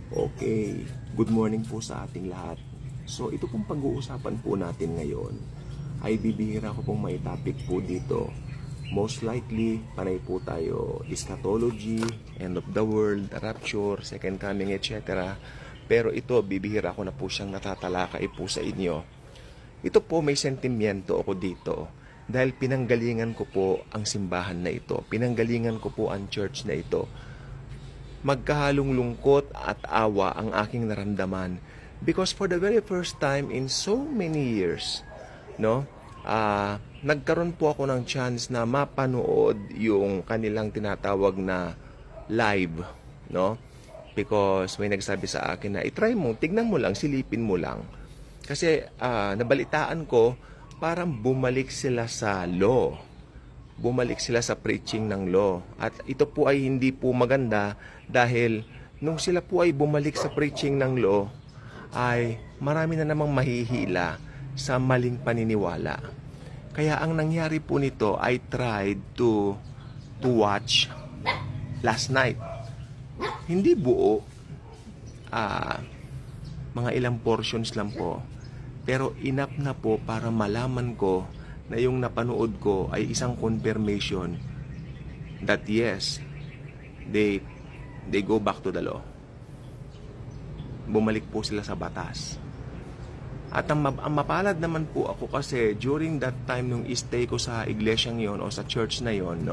Okay, good morning po sa ating lahat. So ito pong pag-uusapan po natin ngayon ay bibihira ko pong may topic po dito. Most likely, panay po tayo eschatology, end of the world, rapture, second coming, etc. Pero ito, bibihira ko na po siyang natatalakay po sa inyo. Ito po, may sentimiento ako dito dahil pinanggalingan ko po ang simbahan na ito. Pinanggalingan ko po ang church na ito. Magkahalong lungkot at awa ang aking naramdaman because for the very first time in so many years, nagkaroon po ako ng chance na mapanood yung kanilang tinatawag na live, because may nagsabi sa akin na itry mo, tignan mo lang, silipin mo lang. Kasi nabalitaan ko, parang bumalik sila sa law. Bumalik sila sa preaching ng law. At ito po ay hindi po maganda dahil nung sila po ay bumalik sa preaching ng law, ay marami na namang mahihila sa maling paniniwala. Kaya ang nangyari po nito, I tried to watch last night. Hindi buo, mga ilang portions lang po. Pero enough na po para malaman ko na yung napanood ko ay isang confirmation that yes, they go back to the law. Bumalik po sila sa batas. At ang mapalad naman po ako kasi during that time nung stay ko sa iglesyang yon o sa church na yon,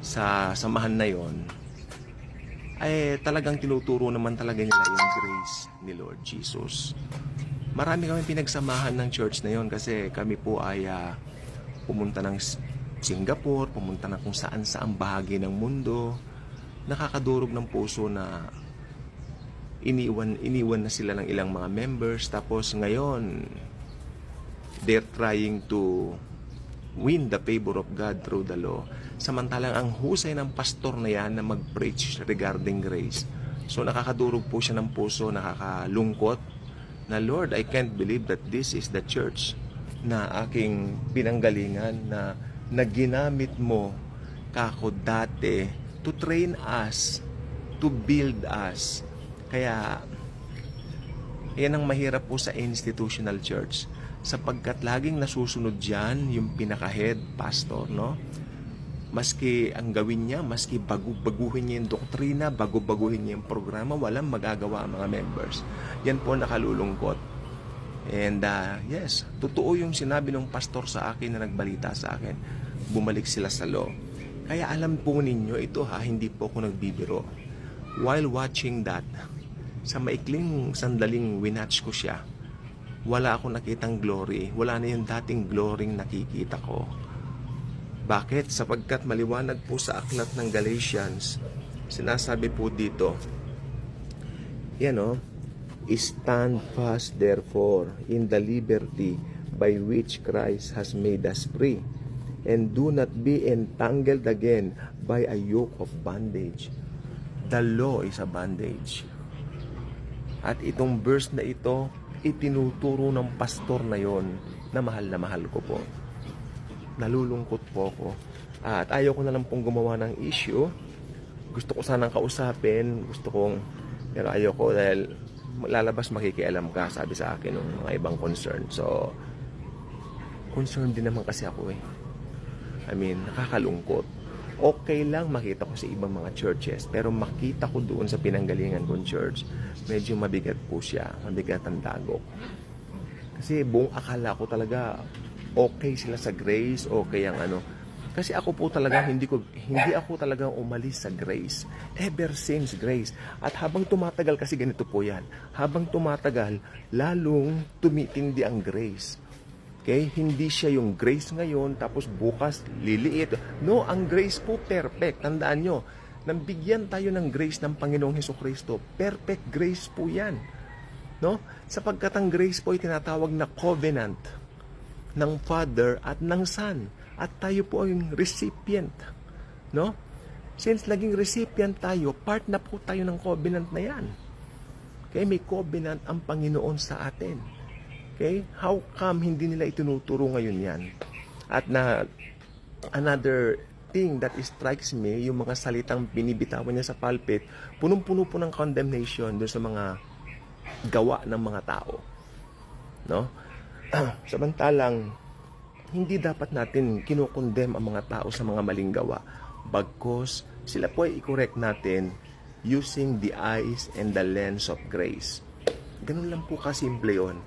sa samahan na yon, ay talagang tinuturo naman talaga nila yung grace ni Lord Jesus. Marami kami pinagsamahan ng church na yon kasi kami po ay pumunta ng Singapore, pumunta ng kung saan-saang bahagi ng mundo. Nakakadurog ng puso na iniwan na sila ng ilang mga members. Tapos ngayon, they're trying to win the favor of God through the law. Samantalang ang husay ng pastor na yan na mag-preach regarding grace. So nakakadurog po siya ng puso, nakakalungkot na Lord, I can't believe that this is the church na aking pinanggalingan na ginamit mo kako dati to train us, to build us. Kaya yan ang mahirap po sa institutional church sapagkat laging nasusunod dyan yung pinaka-head pastor, Maski ang gawin niya, maski baguhin niya yung doktrina, baguhin niya yung programa, walang magagawa ang mga members. Yan po nakalulungkot. And yes, totoo yung sinabi ng pastor sa akin na nagbalita sa akin. Bumalik sila sa law. Kaya alam po ninyo, ito hindi po ako nagbibiro. While watching that, sa maikling sandaling winatch ko siya, wala akong nakitang glory. Wala na yung dating glory nakikita ko. Bakit? Sapagkat maliwanag po sa aklat ng Galatians, sinasabi po dito, stand fast therefore in the liberty by which Christ has made us free, and do not be entangled again by a yoke of bondage. The law is a bondage. At itong verse na ito, itinuturo ng pastor na yon na mahal ko po. Nalulungkot po ako. At ayaw ko na lang pong gumawa ng issue. Gusto ko sanang kausapin. Pero ayaw ko dahil lalabas makikialam ka, sabi sa akin ng mga ibang concern. So, concerned din naman kasi ako nakakalungkot. Okay lang makita ko sa ibang mga churches, pero makita ko doon sa pinanggalingan kong church, medyo mabigat po siya. Mabigat ang dagok. Kasi buong akala ko talaga okay sila sa grace, okay ang Kasi ako po talaga, hindi ako talaga umalis sa grace. Ever since grace. At habang tumatagal, kasi ganito po yan, habang tumatagal, lalong tumitindi ang grace. Okay? Hindi siya yung grace ngayon, tapos bukas liliit. No, ang grace po perfect. Tandaan nyo, nang bigyan tayo ng grace ng Panginoong Hesukristo, perfect grace po yan. Sapagkat ang grace po ay tinatawag na covenant ng Father at ng Son. At tayo po ay recipient. Since naging recipient tayo, part na po tayo ng covenant na yan. Okay? May covenant ang Panginoon sa atin. Okay? How come hindi nila itinuturo ngayon yan? At another thing that strikes me, yung mga salitang binibitawan niya sa pulpit, punong-puno po ng condemnation doon sa mga gawa ng mga tao. No? Samantalang, hindi dapat natin kinukondem ang mga tao sa mga maling gawa. Bagkus, sila po ay i-correct natin using the eyes and the lens of grace. Ganun lang po kasimple yun.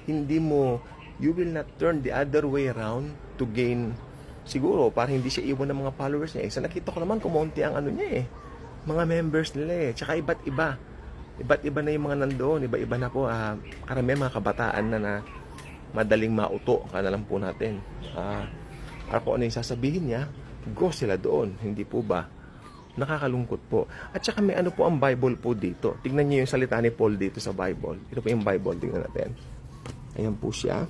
Hindi mo, you will not turn the other way around to gain, siguro, para hindi siya iwan ng mga followers niya. Sa nakita ko naman, kumonti ang ano niya mga members nila Tsaka iba't iba. Iba't iba na yung mga nandoon. Iba-iba na po. Karamihan mga kabataan na madaling mauto. Kana lang po natin. Ako ano yung sasabihin niya, go sila doon. Hindi po ba? Nakakalungkot po. At saka may ano po ang Bible po dito. Tignan niyo yung salita ni Paul dito sa Bible. Ito po yung Bible. Tignan natin. Ayan po siya.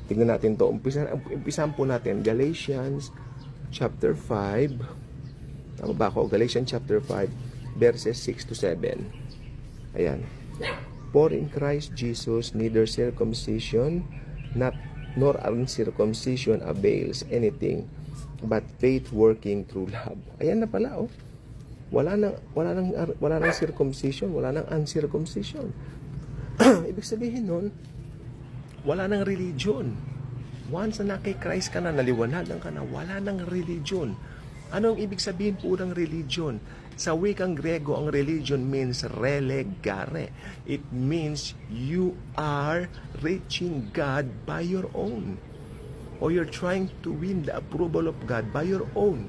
Tignan natin to. Umpisahan po natin. Galatians chapter 5. Tama ba ako? Galatians chapter 5 verses 6 to 7. Ayan. For in Christ Jesus neither circumcision nor uncircumcision avails anything, but faith working through love. Ayan na pala, Wala nang circumcision, wala nang uncircumcision. Ibig sabihin nun, wala nang religion. Once na kay Christ ka na, naliwanagan ka na, wala nang religion. Ano ang ibig sabihin po ng religion? Sa wikang Grego, ang religion means relegare. It means you are reaching God by your own. Or you're trying to win the approval of God by your own.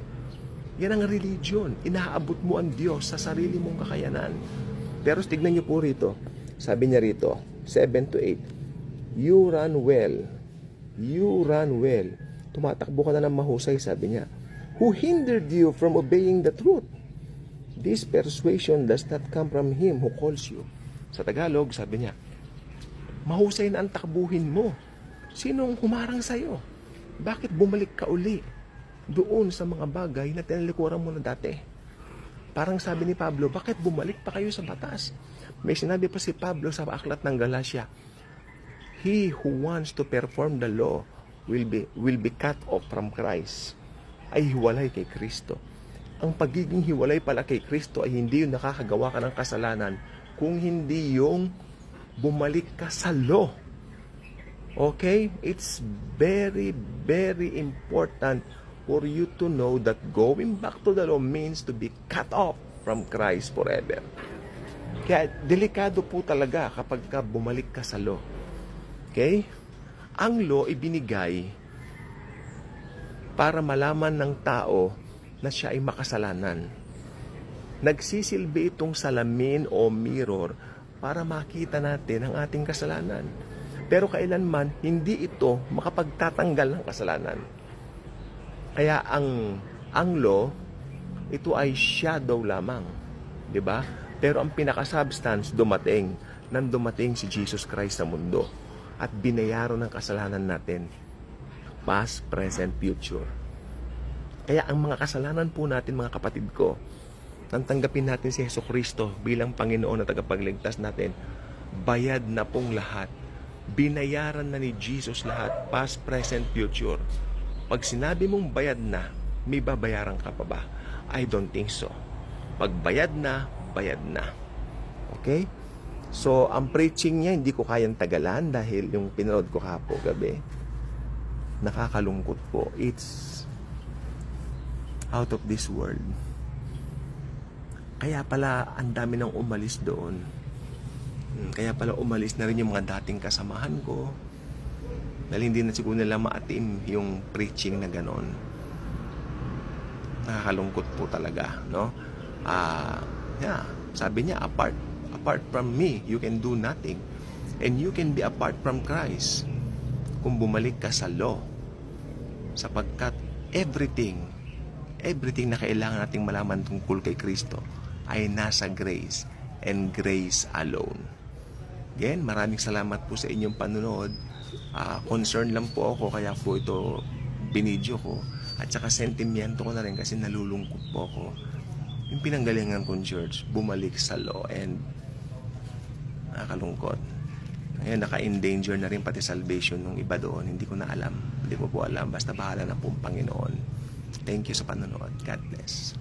Yan ang religion. Inaabot mo ang Diyos sa sarili mong kakayanan. Pero tignan niyo po rito. Sabi niya rito, 7 to 8. You run well. You run well. Tumatakbo ka na ng mahusay, sabi niya. Who hindered you from obeying the truth? This persuasion does not come from Him who calls you. Sa Tagalog, sabi niya, mahusay na ang takbuhin mo. Sinong humarang sa'yo? Bakit bumalik ka uli doon sa mga bagay na tinalikuran mo na dati? Parang sabi ni Pablo, bakit bumalik pa kayo sa batas? May sinabi pa si Pablo sa aklat ng Galatia, he who wants to perform the law will be cut off from Christ. Ay hiwalay kay Kristo. Ang pagiging hiwalay pala kay Kristo ay hindi yung nakakagawa ka ng kasalanan, kung hindi yung bumalik ka sa law. Okay? It's very, very important for you to know that going back to the law means to be cut off from Christ forever. Kaya delikado po talaga kapag ka bumalik ka sa law. Okay? Ang law ibinigay para malaman ng tao na siya ay makasalanan. Nagsisilbi itong salamin o mirror para makita natin ang ating kasalanan. Pero kailanman, hindi ito makapagtatanggal ng kasalanan. Kaya ang law, ito ay shadow lamang. 'Di ba? Pero ang pinaka-substance dumating si Jesus Christ sa mundo at binayaran ng kasalanan natin. Past, present, future. Kaya ang mga kasalanan po natin, mga kapatid ko, nang tanggapin natin si Jesucristo bilang Panginoon at tagapagligtas natin, bayad na pong lahat. Binayaran na ni Jesus lahat, past, present, future. Pag sinabi mong bayad na, may babayaran ka pa ba? I don't think so. Pag bayad na, bayad na. Okay? So, ang preaching niya, hindi ko kayang tagalan dahil yung pinanood ko kapo gabi, nakakalungkot po. It's out of this world. Kaya pala, ang dami nang umalis doon. Kaya pala umalis na rin yung mga dating kasamahan ko. Dahil hindi na siguro nila maatim yung preaching na ganon. Nakakalungkot po talaga, no? Sabi niya, apart from me, you can do nothing. And you can be apart from Christ kung bumalik ka sa law. Sapagkat everything na kailangan nating malaman tungkol kay Kristo ay nasa grace and grace alone. Again, maraming salamat po sa inyong panonood. Concern lang po ako, kaya po ito binidyo ko. At saka sentimiento ko na rin kasi nalulungkot po ako. Yung pinanggalingan kong church, bumalik sa law, and nakakalungkot. Ngayon, naka-endanger na rin pati salvation ng iba doon. Hindi ko na alam. Hindi ko po alam. Basta bahala na po ang Panginoon. Thank you sa panonood. God bless.